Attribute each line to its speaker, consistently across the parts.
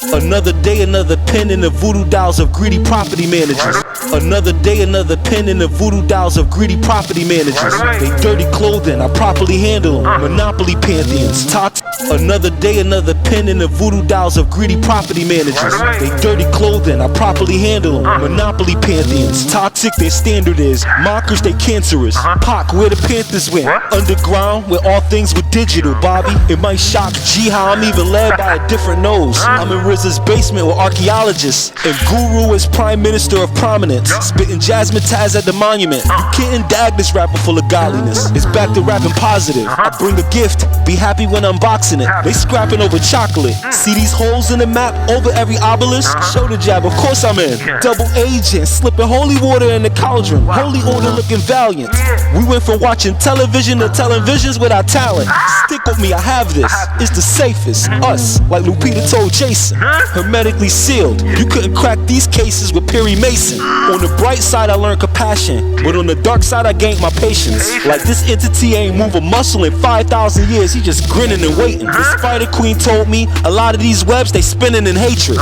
Speaker 1: Another day, another pen in the voodoo dolls of greedy property managers. Another day, another pen in the voodoo dolls of greedy property managers. They dirty clothing, I properly handle them. Monopoly pantheons. Toxic. Another day, another pen in the voodoo dolls of greedy property managers. They dirty clothing, I properly handle them. Monopoly pantheons. Toxic, their standard is. Mockers, they cancerous. Pac, where the Panthers went. Underground, where all things were digital, Bobby. It might shock G how I'm even led by a different nose. I'm in RZA's basement with archaeologists. And Guru is prime minister of prominence. Spitting jazzmatazz at the monument. You can't dag this rapper full of godliness. It's back to rapping positive. I bring a gift, be happy when unboxing it. They scrapping over chocolate. See these holes in the map over every obelisk? Shoulder jab, of course I'm in. Double agent, slipping holy water in the cauldron. Holy order looking valiant. We went from watching television to telling visions with our talent. Stick with me, I have this. It's the safest. Us, like Lupita told Jason. Hermetically sealed. You couldn't crack these cases with Perry Mason. On the bright side I learned compassion, but on the dark side I gained my patience. Like this entity ain't move a muscle in 5,000 years, he just grinning and waiting. The Spider Queen told me a lot of these webs they spinning in hatred.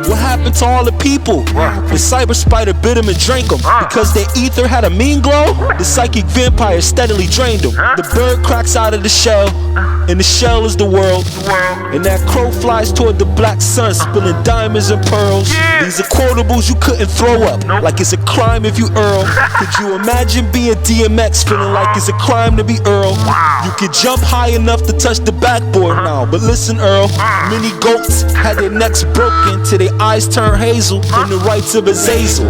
Speaker 1: What happened to all the people? The cyber spider bit them and drank them. Because their ether had a mean glow, the psychic vampire steadily drained them. The bird cracks out of the shell, and the shell is the world. And that crow flies toward the black sun, spilling diamonds and pearls. These are quotables you couldn't throw up, like it's a crime if you Earl. Could you imagine being DMX, feeling like it's a crime to be Earl? You could jump high enough to touch the backboard now, but listen Earl, many goats had their necks broken till their eyes turned hazel in the rites of Azazel.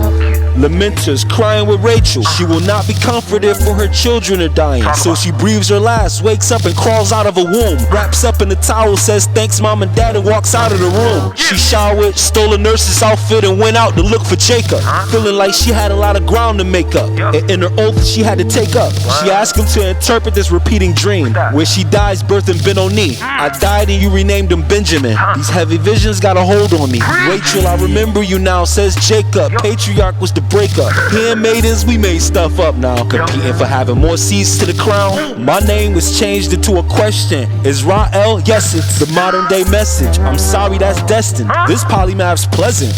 Speaker 1: Lamenters crying with Rachel, she will not be comforted for her children are dying. So she breathes her last, wakes up and crawls out of a womb, wraps up in the towel, says thanks mom and dad and walks out of the room. She showered, stole a nurse's outfit and went out to look for Jacob, feeling like she had a lot of ground to make up, and in her oath she had to take up. She asked him to interpret this repeating dream, where she dies birthing Benoni. I died and you renamed him Benjamin. These heavy visions got a hold on me. Rachel, I remember you now, says Jacob. Patriarch was the breakup. Handmaidens, we made stuff up now, competing for having more seats to the crown. My name was changed into a question. Israel? Yes, it's the modern day message. I'm sorry, that's destined. This polymath's pleasant.